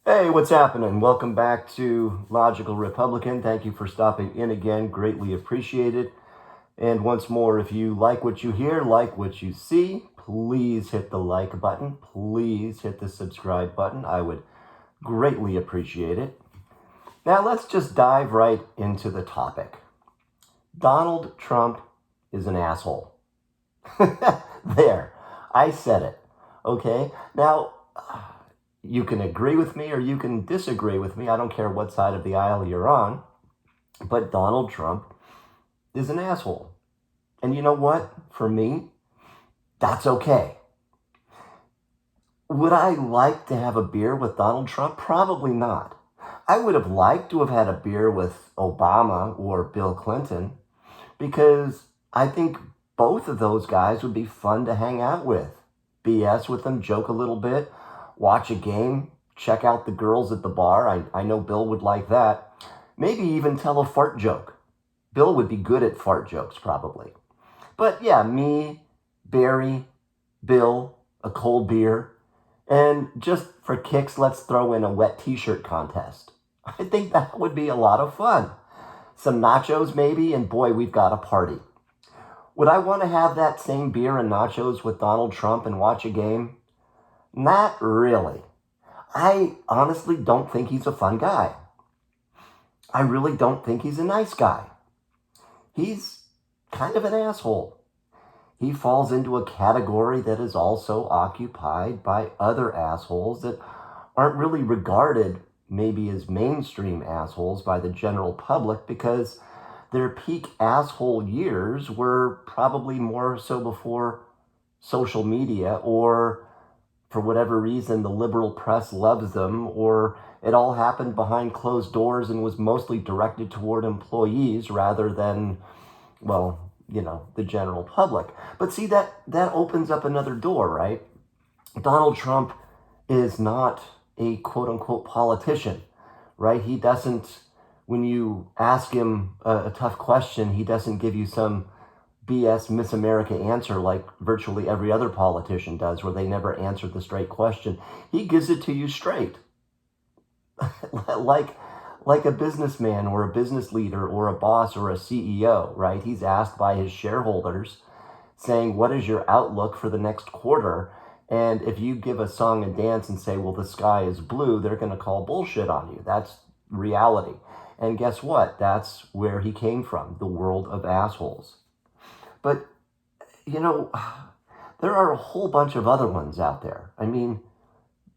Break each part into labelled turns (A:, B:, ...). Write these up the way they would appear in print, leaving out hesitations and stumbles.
A: Hey, what's happening? Welcome back to Logical Republican. Thank you for stopping in again. Greatly appreciated. And once more, if you like what you hear, like what you see, please hit the like button. Please hit the subscribe button. I would greatly appreciate it. Now, let's just dive right into the topic. Donald Trump is an asshole. There, I said it. Okay? Now, you can agree with me or you can disagree with me. I don't care what side of the aisle you're on. But Donald Trump is an asshole. And you know what? For me, that's okay. Would I like to have a beer with Donald Trump? Probably not. I would have liked to have had a beer with Obama or Bill Clinton because I think both of those guys would be fun to hang out with. BS with them, joke a little bit, watch a game, check out the girls at the bar. I know Bill would like that. Maybe even tell a fart joke. Bill would be good at fart jokes, probably. But yeah, me, Barry, Bill, a cold beer, and just for kicks, let's throw in a wet t-shirt contest. I think that would be a lot of fun. Some nachos maybe, and boy, we've got a party. Would I want to have that same beer and nachos with Donald Trump and watch a game? Not really. I honestly don't think he's a fun guy. I really don't think he's a nice guy. He's kind of an asshole. He falls into a category that is also occupied by other assholes that aren't really regarded maybe as mainstream assholes by the general public because their peak asshole years were probably more so before social media, or for whatever reason the liberal press loves them, or it all happened behind closed doors and was mostly directed toward employees rather than, well, the general public. But see, that opens up another door, right? Donald Trump is not a quote unquote politician, right? He doesn't, when you ask him a tough question, he doesn't give you some BS Miss America answer like virtually every other politician does, where they never answer the straight question. He gives it to you straight. like a businessman or a business leader or a boss or a CEO, right? He's asked by his shareholders saying, what is your outlook for the next quarter? And if you give a song and dance and say, well, the sky is blue, they're going to call bullshit on you. That's reality. And guess what? That's where he came from, the world of assholes. But, there are a whole bunch of other ones out there. I mean,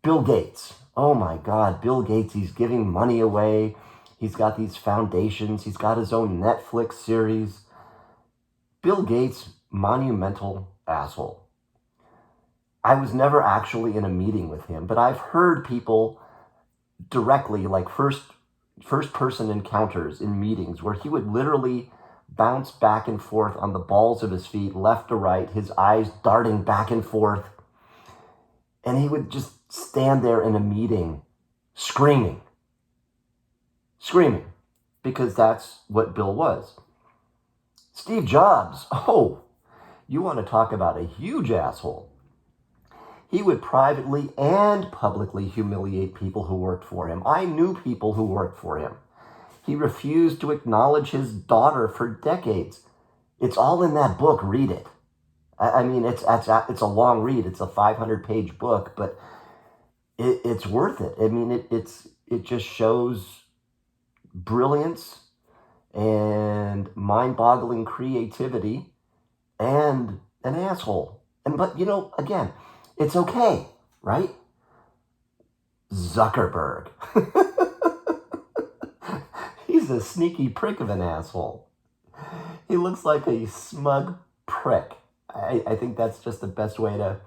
A: Bill Gates. Oh my God, Bill Gates, he's giving money away. He's got these foundations. He's got his own Netflix series. Bill Gates, monumental asshole. I was never actually in a meeting with him, but I've heard people directly, like first person encounters in meetings where he would literally bounce back and forth on the balls of his feet, left to right, his eyes darting back and forth. And he would just stand there in a meeting screaming, because that's what Bill was. Steve Jobs, oh, you want to talk about a huge asshole. He would privately and publicly humiliate people who worked for him. I knew people who worked for him. He refused to acknowledge his daughter for decades. It's all in that book. Read it. I mean, it's a long read. It's a 500-page book, but it's worth it. I mean, it just shows brilliance and mind-boggling creativity and an asshole. But again, it's okay, right? Zuckerberg. He's a sneaky prick of an asshole. He looks like a smug prick. I think that's just the best way to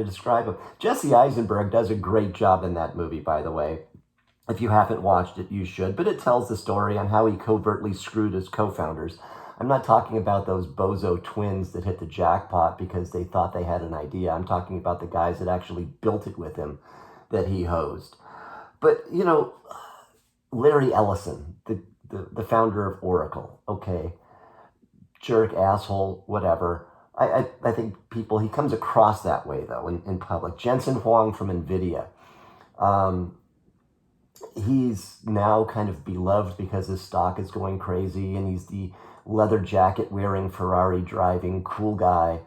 A: describe him. Jesse Eisenberg does a great job in that movie, by the way. If you haven't watched it, you should. But it tells the story on how he covertly screwed his co-founders. I'm not talking about those bozo twins that hit the jackpot because they thought they had an idea. I'm talking about the guys that actually built it with him, that he hosed. But, Larry Ellison, the founder of Oracle, okay, jerk, asshole, whatever. I think he comes across that way, though, in public. Jensen Huang from NVIDIA. Um, he's now kind of beloved because his stock is going crazy and he's the leather jacket wearing, Ferrari driving cool guy.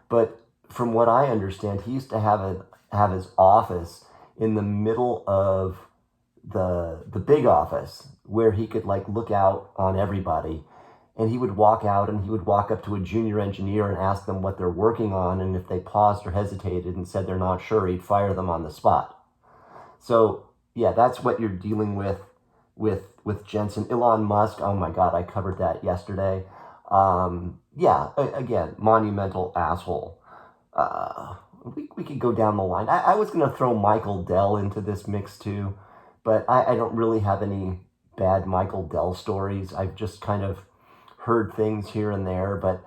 A: But from what I understand, he used to have his office in the middle of the big office where he could like look out on everybody. And he would walk out and he would walk up to a junior engineer and ask them what they're working on, and if they paused or hesitated and said they're not sure, he'd fire them on the spot. So yeah, that's what you're dealing with Jensen. Elon Musk, oh my God, I covered that yesterday. Yeah, again, monumental asshole. We could go down the line. I was going to throw Michael Dell into this mix too, but I don't really have any bad Michael Dell stories. I've just kind of heard things here and there, but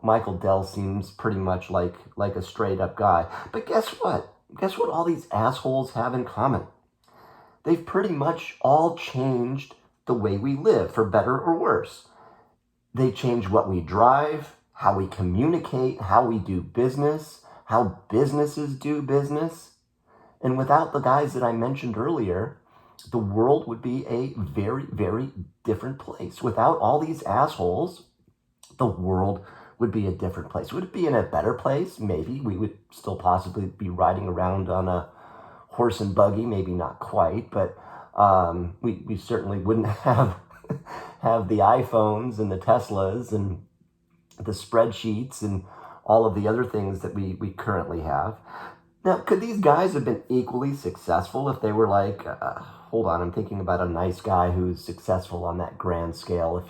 A: Michael Dell seems pretty much like a straight up guy. But guess what? Guess what all these assholes have in common? They've pretty much all changed the way we live, for better or worse. They change what we drive, how we communicate, how we do business, how businesses do business. And without the guys that I mentioned earlier, the world would be a very, very different place. Without all these assholes, the world would be a different place. Would it be in a better place? Maybe. We would still possibly be riding around on a horse and buggy, maybe not quite, but we certainly wouldn't have the iPhones and the Teslas and the spreadsheets and all of the other things that we currently have. Now, could these guys have been equally successful if they were like, hold on, I'm thinking about a nice guy who's successful on that grand scale.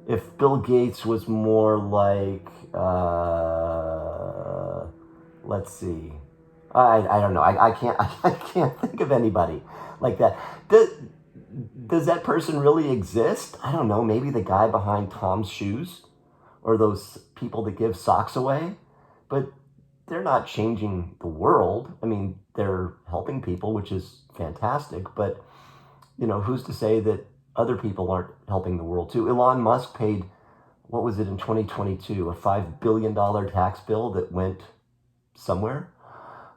A: If Bill Gates was more like, let's see, I don't know, I can't think of anybody like that. Does that person really exist? I don't know, maybe the guy behind Tom's Shoes, or those people that give socks away, but they're not changing the world. I mean, they're helping people, which is fantastic, but who's to say that other people aren't helping the world too? Elon Musk paid, what was it in 2022, a $5 billion tax bill that went somewhere.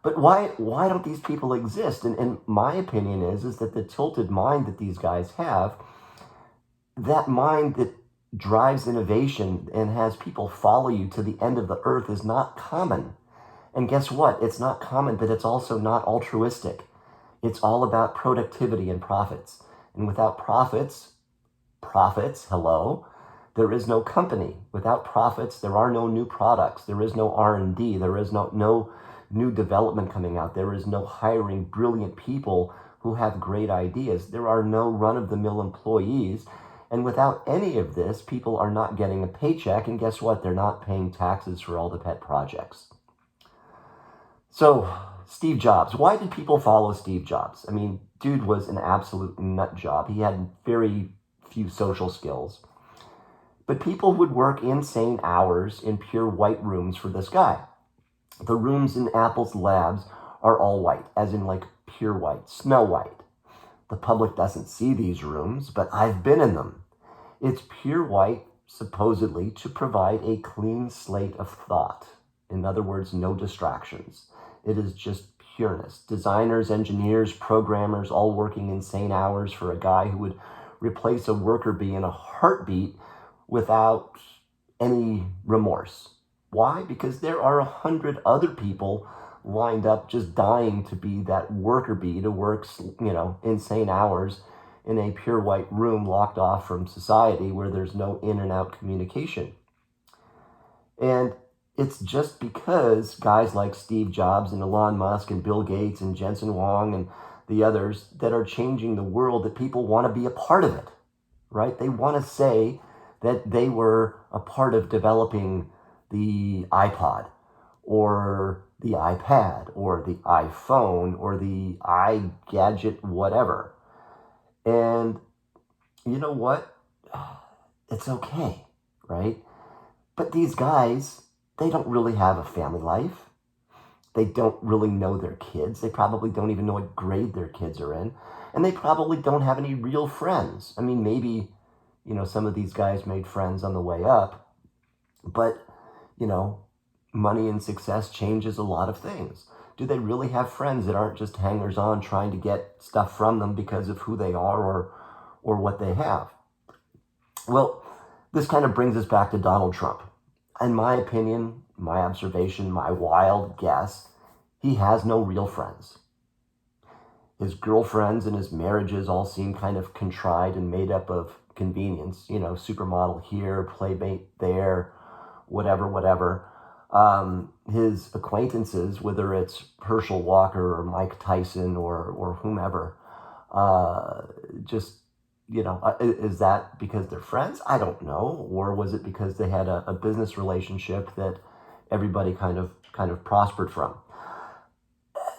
A: But why don't these people exist? And my opinion is that the tilted mind that these guys have, that mind that drives innovation and has people follow you to the end of the earth, is not common. And guess what? It's not common, but it's also not altruistic. It's all about productivity and profits. And without profits, hello, there is no company. Without profits, there are no new products. There is no R&D. There is no new development coming out. There is no hiring brilliant people who have great ideas. There are no run-of-the-mill employees. And without any of this, people are not getting a paycheck. And guess what? They're not paying taxes for all the pet projects. So, Steve Jobs. Why did people follow Steve Jobs? I mean, dude was an absolute nut job. He had very few social skills. But people would work insane hours in pure white rooms for this guy. The rooms in Apple's labs are all white, as in like pure white, snow white. The public doesn't see these rooms, but I've been in them. It's pure white, supposedly, to provide a clean slate of thought. In other words, no distractions. It is just pureness. Designers, engineers, programmers, all working insane hours for a guy who would replace a worker bee in a heartbeat without any remorse. Why? Because there are 100 other people lined up just dying to be that worker bee, to work, insane hours in a pure white room locked off from society where there's no in and out communication. And it's just because guys like Steve Jobs and Elon Musk and Bill Gates and Jensen Huang and the others that are changing the world that people want to be a part of it, right? They want to say that they were a part of developing the iPod or the iPad or the iPhone or the iGadget, whatever. And you know what? It's okay, right? But these guys, they don't really have a family life. They don't really know their kids. They probably don't even know what grade their kids are in. And they probably don't have any real friends. I mean, maybe, some of these guys made friends on the way up. But, money and success changes a lot of things. do they really have friends that aren't just hangers-on trying to get stuff from them because of who they are or what they have? Well, this kind of brings us back to Donald Trump. In my opinion, my observation, my wild guess, he has no real friends. His girlfriends and his marriages all seem kind of contrived and made up of convenience. Supermodel here, playmate there, whatever. His acquaintances, whether it's Herschel Walker or Mike Tyson or whomever, is that because they're friends? I don't know. Or was it because they had a business relationship that everybody kind of prospered from?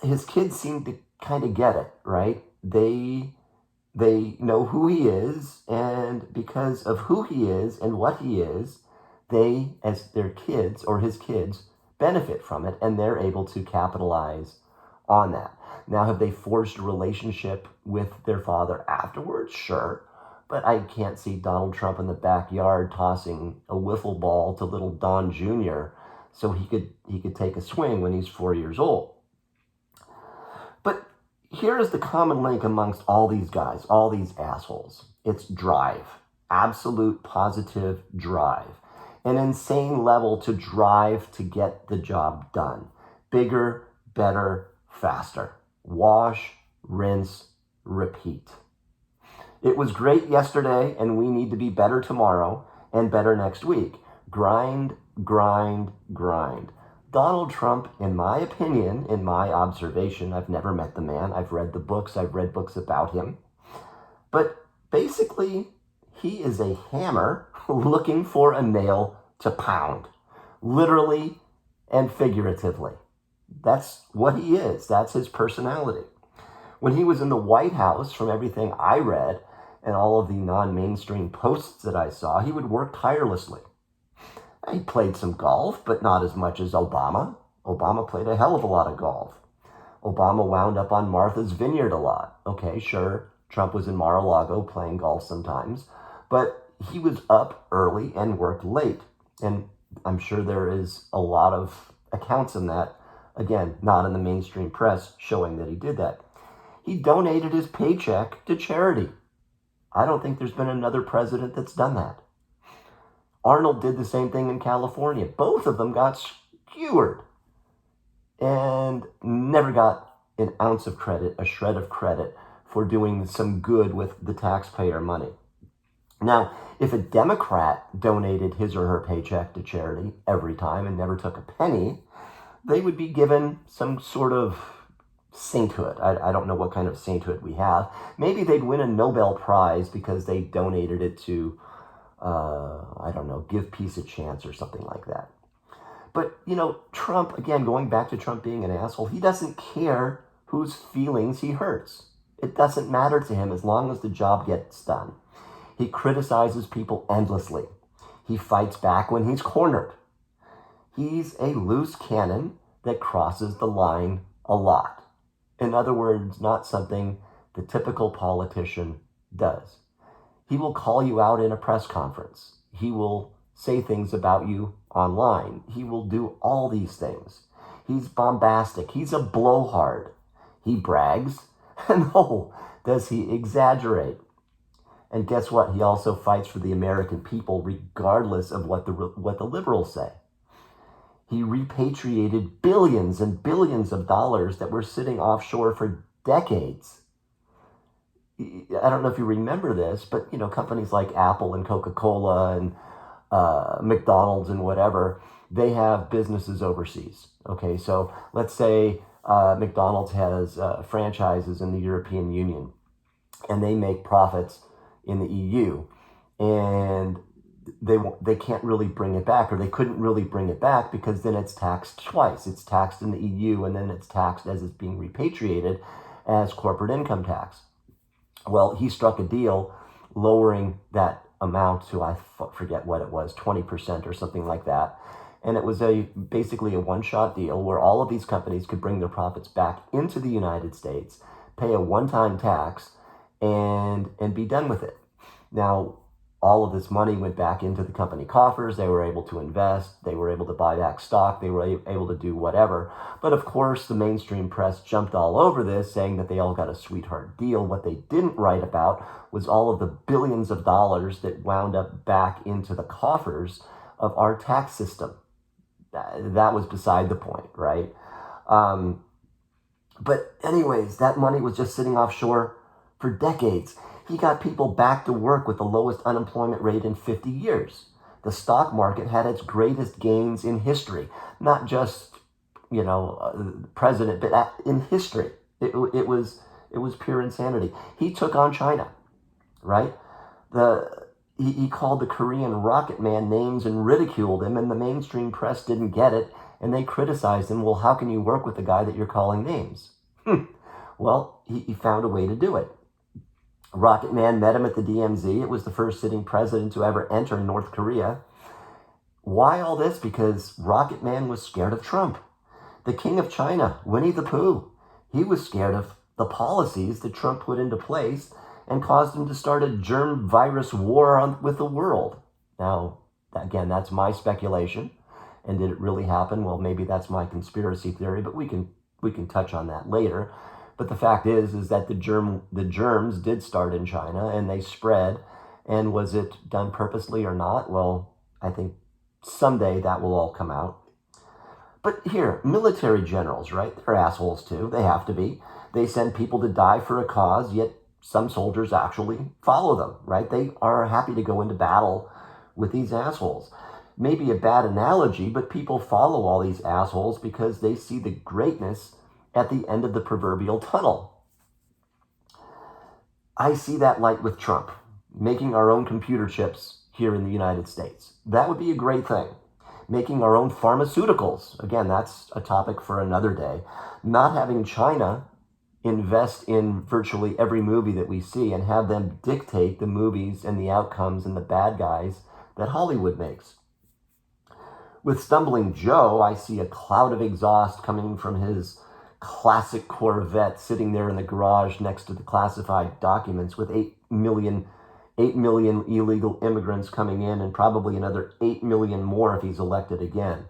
A: His kids seem to kind of get it, right? They know who he is, and because of who he is and what he is, they, as their kids or his kids, benefit from it, and they're able to capitalize on that. Now, have they forged a relationship with their father afterwards? Sure. But I can't see Donald Trump in the backyard tossing a wiffle ball to little Don Jr. so he could take a swing when he's 4 years old. But here is the common link amongst all these guys, all these assholes. It's drive. Absolute positive drive. An insane level to drive to get the job done. Bigger, better, faster. Wash, rinse, repeat. It was great yesterday, and we need to be better tomorrow and better next week. Grind, grind, grind. Donald Trump, in my opinion, in my observation, I've never met the man. I've read the books. I've read books about him. But basically, he is a hammer looking for a nail to pound, literally and figuratively. That's what he is. That's his personality. When he was in the White House, from everything I read and all of the non-mainstream posts that I saw, he would work tirelessly. He played some golf, but not as much as Obama. Obama played a hell of a lot of golf. Obama wound up on Martha's Vineyard a lot. Okay, sure, Trump was in Mar-a-Lago playing golf sometimes, but he was up early and worked late. And I'm sure there is a lot of accounts in that, again, not in the mainstream press, showing that he did that. He donated his paycheck to charity. I don't think there's been another president that's done that. Arnold did the same thing in California. Both of them got skewered and never got an ounce of credit, a shred of credit for doing some good with the taxpayer money. Now, if a Democrat donated his or her paycheck to charity every time and never took a penny, they would be given some sort of sainthood. I don't know what kind of sainthood we have. Maybe they'd win a Nobel Prize because they donated it to, Give Peace a Chance or something like that. But, Trump, again, going back to Trump being an asshole, he doesn't care whose feelings he hurts. It doesn't matter to him as long as the job gets done. He criticizes people endlessly. He fights back when he's cornered. He's a loose cannon that crosses the line a lot. In other words, not something the typical politician does. He will call you out in a press conference. He will say things about you online. He will do all these things. He's bombastic. He's a blowhard. He brags. And oh, does he exaggerate? And guess what? He also fights for the American people regardless of what the liberals say. He repatriated billions and billions of dollars that were sitting offshore for decades. I don't know if you remember this, but companies like Apple and Coca-Cola and McDonald's and whatever, they have businesses overseas. Okay, so let's say McDonald's has franchises in the European Union, and they make profits in the EU, and they can't really bring it back, or they couldn't really bring it back because then it's taxed twice. It's taxed in the EU, and then it's taxed as it's being repatriated as corporate income tax. Well, he struck a deal lowering that amount to, I forget what it was, 20% or something like that. And it was basically a one-shot deal where all of these companies could bring their profits back into the United States, pay a one-time tax, and be done with it. Now, all of this money went back into the company coffers. They were able to invest. They were able to buy back stock. They were able to do whatever. But of course, the mainstream press jumped all over this, saying that they all got a sweetheart deal. What they didn't write about was all of the billions of dollars that wound up back into the coffers of our tax system. That was beside the point, right? But anyways, that money was just sitting offshore for decades. He got people back to work with the lowest unemployment rate in 50 years. The stock market had its greatest gains in history, not just, president, but in history. It was pure insanity. He took on China, right? He called the Korean rocket man names and ridiculed him, and the mainstream press didn't get it, and they criticized him. Well, how can you work with the guy that you're calling names? Well, he found a way to do it. Rocket Man met him at the DMZ. It was the first sitting president to ever enter North Korea. Why all this? Because Rocket Man was scared of Trump. The king of China, Winnie the Pooh, he was scared of the policies that Trump put into place and caused him to start a germ virus war with the world. Now, again, that's my speculation. And did it really happen? Well, maybe that's my conspiracy theory, but we can touch on that later. But the fact is that the germs did start in China and they spread. And was it done purposely or not? Well, I think someday that will all come out. But here, military generals, right? They're assholes too. They have to be. They send people to die for a cause, yet some soldiers actually follow them, right? They are happy to go into battle with these assholes. Maybe a bad analogy, but people follow all these assholes because they see the greatness at the end of the proverbial tunnel. I see that light with Trump, making our own computer chips here in the United States. That would be a great thing. Making our own pharmaceuticals. Again, that's a topic for another day. Not having China invest in virtually every movie that we see and have them dictate the movies and the outcomes and the bad guys that Hollywood makes. With Stumbling Joe, I see a cloud of exhaust coming from his classic Corvette sitting there in the garage next to the classified documents with 8 million illegal immigrants coming in and probably another 8 million more if he's elected again.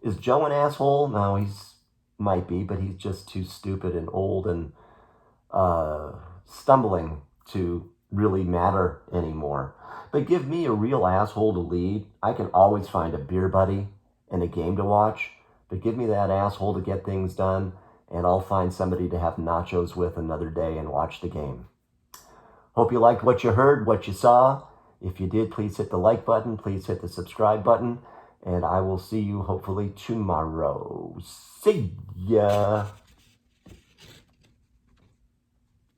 A: Is Joe an asshole? No, he's might be, but he's just too stupid and old and stumbling to really matter anymore. But give me a real asshole to lead. I can always find a beer buddy and a game to watch. But give me that asshole to get things done, and I'll find somebody to have nachos with another day and watch the game. Hope you liked what you heard, what you saw. If you did, please hit the like button. Please hit the subscribe button. And I will see you hopefully tomorrow. See ya.